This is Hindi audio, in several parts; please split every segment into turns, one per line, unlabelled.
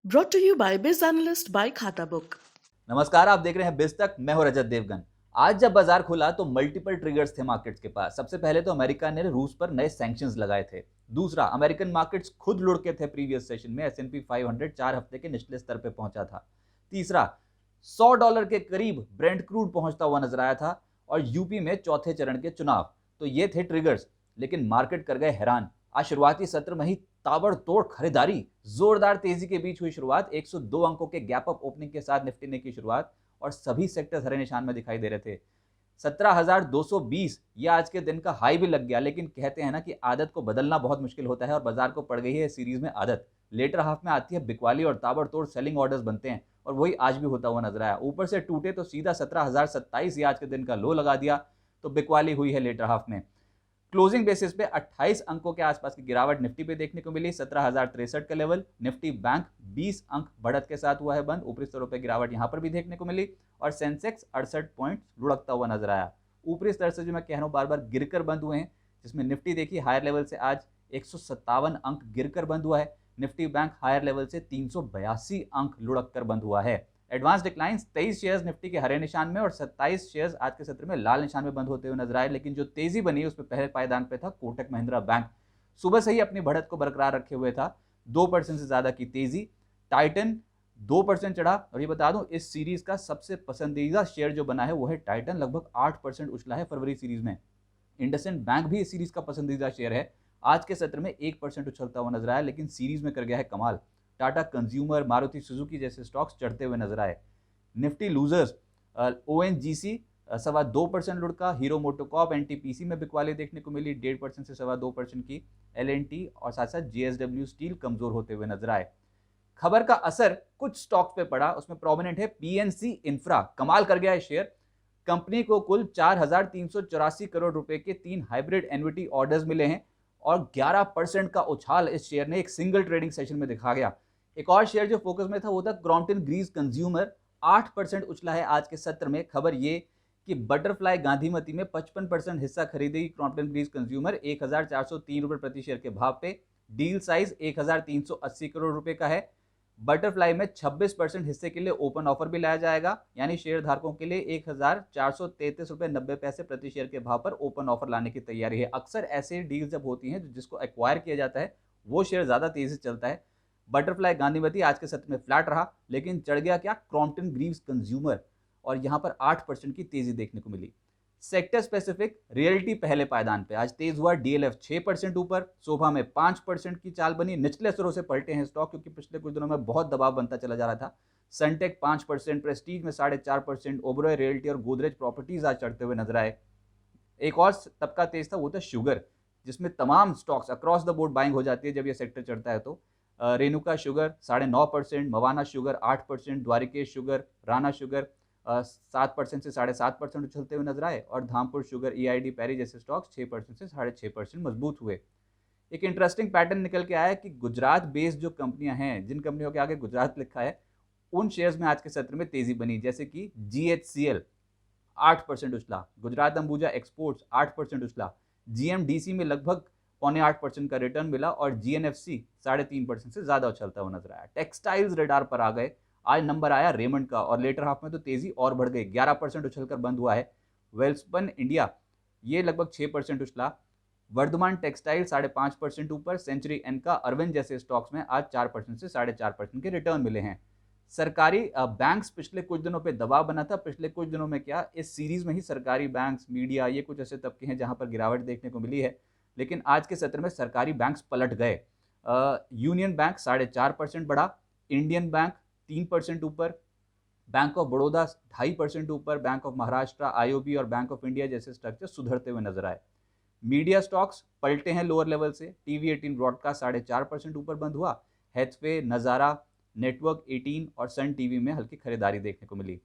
Brought to you by Biz Analyst by खाता बुक।
नमस्कार, आप देख रहे हैं बिज तक। मैं हूं रजत देवगन। आज जब बाजार खुला तो मल्टीपल ट्रिगर्स थे मार्केट्स के पास। सबसे पहले तो अमेरिका ने रूस पर नए सैंक्शंस लगाए थे। दूसरा, अमेरिकन मार्केट्स खुद लुढ़के थे। प्रीवियस सेशन में S&P 500 4 हफ्ते के निचले स्तर पर पहुंचा था। तीसरा, $100 के करीब ब्रेंट क्रूड पहुंचता हुआ नजर आया था। और यूपी में चौथे चरण के चुनाव। तो ये थे ट्रिगर्स, लेकिन मार्केट कर गए हैरान। आज शुरुआती सत्र में ही ताबड़तोड़ खरीदारी, जोरदार तेजी के बीच हुई शुरुआत। 102 अंकों के गैप अप ओपनिंग के साथ निफ्टी ने की शुरुआत और सभी सेक्टर्स हरे निशान में दिखाई दे रहे थे। 17,220 ये आज के दिन का हाई भी लग गया। लेकिन कहते हैं ना कि आदत को बदलना बहुत मुश्किल होता है और बाजार को पड़ गई है इस सीरीज में आदत। लेटर हाफ में आती है बिकवाली और ताबड़तोड़ सेलिंग ऑर्डर्स बनते हैं और वही आज भी होता हुआ नजर आया। ऊपर से टूटे तो सीधा 17,027 ये आज के दिन का लो लगा दिया। तो बिकवाली हुई है लेटर हाफ में। क्लोजिंग बेसिस पे 28 अंकों के आसपास की गिरावट निफ्टी पे देखने को मिली। 17,063 का लेवल। निफ्टी बैंक 20 अंक बढ़त के साथ हुआ है बंद। ऊपरी स्तरों पे गिरावट यहां पर भी देखने को मिली और सेंसेक्स 68 पॉइंट लुढ़कता हुआ नजर आया। ऊपरी स्तर से जो मैं कह रहा हूं बार बार गिरकर बंद हुए हैं, जिसमें निफ्टी देखिए हायर लेवल से आज 157 अंक गिरकर बंद हुआ है। निफ्टी बैंक हायर लेवल से 382 अंक लुढ़क कर बंद हुआ है। एडवांस डिक्लाइंस 23 शेयर्स निफ्टी के हरे निशान में और 27 शेयर्स आज के सत्र में लाल निशान में बंद होते हुए नजर आए। लेकिन जो तेजी बनी उसमें पहले पायदान पे था कोटक महिंद्रा बैंक। सुबह से ही अपनी बढ़त को बरकरार रखे हुए था। 2% से ज्यादा की तेजी। टाइटन 2% चढ़ा। और ये बता दूं, इस सीरीज का सबसे पसंदीदा शेयर जो बना है वो है टाइटन। लगभग 8% उछला है फरवरी सीरीज में। इंडसइंड बैंक भी इस सीरीज का पसंदीदा शेयर है। आज के सत्र में 1% उछलता हुआ नजर आया, लेकिन सीरीज में कर गया है कमाल। टाटा कंज्यूमर, मारुति सुजुकी जैसे स्टॉक्स चढ़ते हुए नजर आए। निफ्टी लूजर्स, ONGC 2.25% लुढ़का। हीरो मोटोकॉर्प NTPC में बिकवाली देखने को मिली 1.5% से 2.25% की। LNT और साथ साथ JSW स्टील कमजोर होते हुए नजर आए। खबर का असर कुछ स्टॉक्स पे पड़ा, उसमें प्रोमिनेंट है PNC इंफ्रा। कमाल कर गया है शेयर। कंपनी को कुल 4,384 करोड़ रुपए के 3 हाइब्रिड एन्युटी ऑर्डर्स मिले हैं और 11% का उछाल इस शेयर ने एक सिंगल ट्रेडिंग सेशन में दिखा गया। एक और शेयर जो फोकस में था वो था क्रॉम्पटन ग्रीव्स कंज्यूमर। 8% उछला है आज के सत्र में। खबर ये कि बटरफ्लाई गांधीमती में 55% हिस्सा खरीदेगी क्रॉम्पटन ग्रीव्स कंज्यूमर 1,403 रुपए प्रति शेयर के भाव पे। डील साइज 1,380 करोड़ रुपए का है। बटरफ्लाई में 26% हिस्से के लिए ओपन ऑफर भी लाया जाएगा, यानी शेयर धारकों के लिए 1,433 रुपए 90 पैसे प्रति शेयर के भाव पर ओपन ऑफर लाने की तैयारी है। अक्सर ऐसे डील जब होती हैं जिसको एक्वायर किया जाता है वो शेयर ज्यादा तेजी से चलता है। बटरफ्लाई गांधीमती आज के सत्र में फ्लैट रहा, लेकिन चढ़ गया क्या क्रॉम्पटन ग्रीव्स कंज्यूमर और यहां पर 8% की तेजी देखने को मिली। सेक्टर स्पेसिफिक रियल्टी पहले पायदान पे आज तेज हुआ। DLF 6% ऊपर। शोभा में 5% की चाल बनी। निचले स्तरों से पलटे हैं स्टॉक क्योंकि पिछले कुछ दिनों में बहुत दबाव बनता चला जा रहा था। सनटेक 5%, प्रेस्टीज में 4.5%, ओबरॉय रियल्टी और गोदरेज प्रॉपर्टीज आज चढ़ते हुए नजर आए। एक और तबका तेज था वो था शुगर, जिसमें तमाम stocks across the board buying हो जाती है जब ये सेक्टर चढ़ता है। तो Renuka sugar 9.5%, Mawana sugar 8%, Dwarikesh sugar, Rana sugar 7% से 7.5% उछलते हुए नजर आए और धामपुर शुगर, EID पैरी जैसे स्टॉक्स 6% से 6.5% मजबूत हुए। एक इंटरेस्टिंग पैटर्न निकल के आया कि गुजरात बेस्ड जो कंपनियां हैं, जिन कंपनियों के आगे गुजरात लिखा है, उन शेयर्स में आज के सत्र में तेजी बनी। जैसे कि GHCL 8% उछला। गुजरात अंबुजा एक्सपोर्ट्स 8% उछला। GMDC में लगभग 7.25% का रिटर्न मिला और GNFC 3.5% से ज्यादा उछलता हुआ नजर आया। टेक्सटाइल्स रडार पर आ गए। आज नंबर आया रेमंड का और लेटर हाफ में तो तेजी और बढ़ गई, 11% उछलकर बंद हुआ है। वेल्सपन इंडिया ये लगभग 6% उछला। वर्धमान टेक्सटाइल 5.5% ऊपर। सेंचुरी एनका, अरविंद जैसे स्टॉक्स में आज 4% से 4.5% के रिटर्न मिले हैं। सरकारी बैंक्स पिछले कुछ दिनों पे दबाव बना था। पिछले कुछ दिनों में क्या, इस सीरीज में ही सरकारी बैंक्स, मीडिया, ये कुछ ऐसे तबके हैं जहां पर गिरावट देखने को मिली है। लेकिन आज के सत्र में सरकारी बैंक्स पलट गए। यूनियन बैंक 4.5% बढ़ा। इंडियन बैंक 3% ऊपर। बैंक ऑफ बड़ौदा 2.5% ऊपर। बैंक ऑफ महाराष्ट्र, IOB और बैंक ऑफ इंडिया जैसे स्ट्रक्चर सुधरते हुए नजर आए। मीडिया स्टॉक्स पलटे हैं लोअर लेवल से। TV18 ब्रॉडकास्ट 4.5% ऊपर बंद हुआ। हैथवे, नजारा, नेटवर्क 18 और सन टीवी में हल्की खरीदारी देखने को मिली।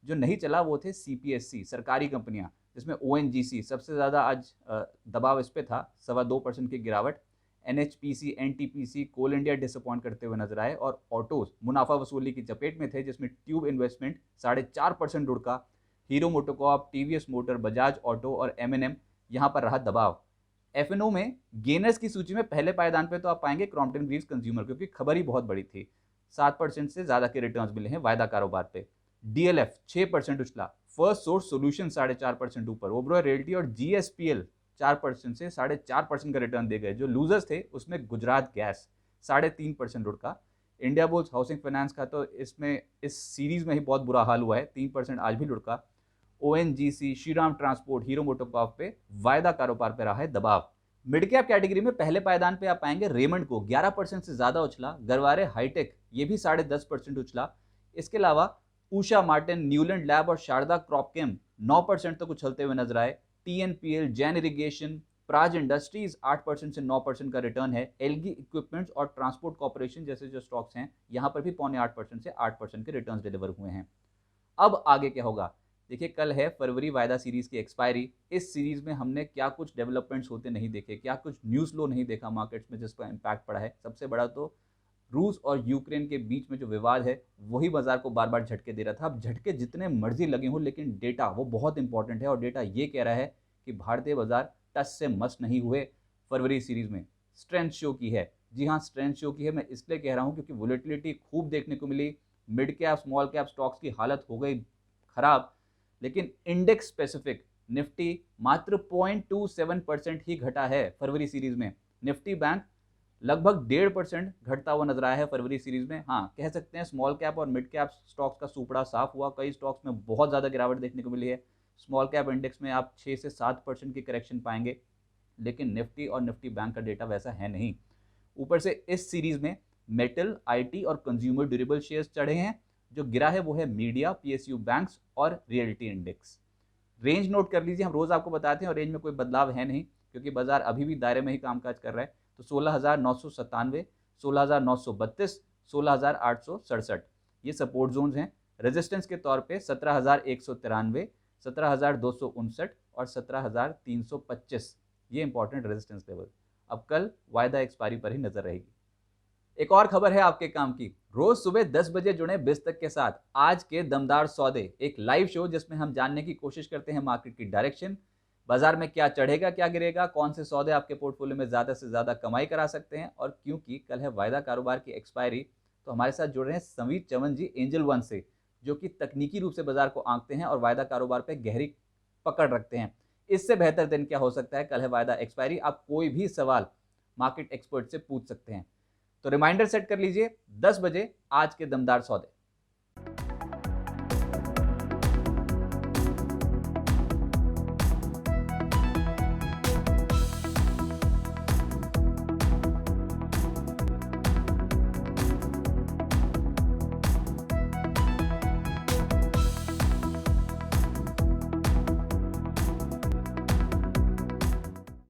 जो नहीं चला वो थे CPSC सरकारी कंपनियां, जिसमें ONGC सबसे ज्यादा आज दबाव इस पे था, 2.25% की गिरावट। NHPC, NTPC, कोल इंडिया डिसअपॉइंट करते हुए नजर आए और ऑटोज मुनाफा वसूली की चपेट में थे, जिसमें ट्यूब इन्वेस्टमेंट 4.5% लुढ़का। Hero MotoCorp, TVS motor, Bajaj auto और M&M यहां पर रहा दबाव। F&O में गेनर्स की सूची में पहले पायदान पे तो आप पाएंगे क्रॉम्पटन ग्रीव्स कंज्यूमर, क्योंकि खबर ही बहुत बड़ी थी। 7% से ज्यादा के रिटर्न्स मिले हैं वायदा कारोबार पे। डीएलएफ 6% उछला, फर्स्ट सोर्स सॉल्यूशन 4.5% ऊपर, ओबरॉय रियल्टी और जीएसपीएल 4% से 4.5% का रिटर्न दे गए। जो लूजर्स थे उसमें गुजरात गैस 3.5% लुढ़का। इंडिया बुल्स हाउसिंग फाइनेंस का तो इसमें इस सीरीज में ही बहुत बुरा हाल हुआ है, 3% आज भी लुढ़का। ओएनजीसी, श्रीराम ट्रांसपोर्ट, हीरो मोटोकॉर्प पे वायदा कारोबार पे रहा है दबाव। मिड कैप कैटेगरी में पहले पायदान पे आप पाएंगे रेमंड को 11% से ज्यादा उछला, गरवारे हाईटेक ये भी 10.5% उछला। इसके अलावा उषा मार्टिन, न्यूलैंड लैब और शारदा क्रॉपकेम 9% तक उछलते हुए नजर आए। TNPL, Jain irrigation, Praj industries 8% से 9% का रिटर्न है। एलगी इक्विपमेंट्स और ट्रांसपोर्ट कॉर्पोरेशन जैसे जो स्टॉक्स हैं यहां पर भी 7.25% से 8% के रिटर्न्स डिलीवर हुए हैं। अब आगे क्या होगा, देखिए कल है फरवरी वायदा सीरीज की एक्सपायरी। इस सीरीज में हमने क्या कुछ डेवलपमेंट्स होते नहीं देखे, क्या कुछ न्यूज फ्लो नहीं देखा मार्केट्स में जिसका इम्पैक्ट पड़ा है। सबसे बड़ा तो रूस और यूक्रेन के बीच में जो विवाद है वही बाजार को बार बार झटके दे रहा था। अब झटके जितने मर्जी लगे हों लेकिन डेटा वो बहुत इंपॉर्टेंट है और डेटा ये कह रहा है कि भारतीय बाजार टच से मस नहीं हुए। फरवरी सीरीज में स्ट्रेंथ शो की है। जी हाँ, स्ट्रेंथ शो की है। मैं इसलिए कह रहा हूँ क्योंकि वोलेटिलिटी खूब देखने को मिली, mid cap small cap stocks की हालत हो गई खराब, लेकिन इंडेक्स स्पेसिफिक निफ्टी मात्र 0.27% ही घटा है फरवरी सीरीज में। निफ्टी बैंक लगभग 1.5% घटता हुआ नजर आया है फरवरी सीरीज में। हाँ, कह सकते हैं स्मॉल कैप और मिड कैप स्टॉक्स का सुपड़ा साफ हुआ। कई स्टॉक्स में बहुत ज़्यादा गिरावट देखने को मिली है। स्मॉल कैप इंडेक्स में आप 6 से 7% की करेक्शन पाएंगे, लेकिन निफ्टी और निफ्टी बैंक का डेटा वैसा है नहीं। ऊपर से इस सीरीज में मेटल, आईटी और कंज्यूमर ड्यूरेबल शेयर्स चढ़े हैं। जो गिरा है वो है मीडिया, पीएसयू बैंक्स और रियल्टी इंडेक्स। रेंज नोट कर लीजिए, हम रोज आपको बताते हैं और रेंज में कोई बदलाव है नहीं क्योंकि बाजार अभी भी दायरे में ही कामकाज कर रहा है। तो 16,997, 16,932, 16,867 ये सपोर्ट जोन्स हैं। रेजिस्टेंस के तौर पे 17,193, 17,259 और 17,325 ये इंपॉर्टेंट रेजिस्टेंस लेवल। अब कल वायदा एक्सपायरी पर ही नजर रहेगी। एक और खबर है आपके काम की, रोज सुबह 10 बजे जुड़े बिस्तक के साथ आज के दमदार सौदे, एक लाइव शो जिसमें हम जानने की कोशिश करते हैं मार्केट की डायरेक्शन, बाजार में क्या चढ़ेगा क्या गिरेगा, कौन से सौदे आपके पोर्टफोलियो में ज्यादा से ज्यादा कमाई करा सकते हैं। और क्योंकि कल है वायदा कारोबार की एक्सपायरी तो हमारे साथ जुड़ रहे हैं संवीर चमन जी एंजल वन से, जो कि तकनीकी रूप से बाजार को आंकते हैं और वायदा कारोबार पर गहरी पकड़ रखते हैं। इससे बेहतर दिन क्या हो सकता है, कल है वायदा एक्सपायरी, आप कोई भी सवाल मार्केट एक्सपर्ट से पूछ सकते हैं। तो रिमाइंडर सेट कर लीजिए 10 बजे आज के दमदार सौदे।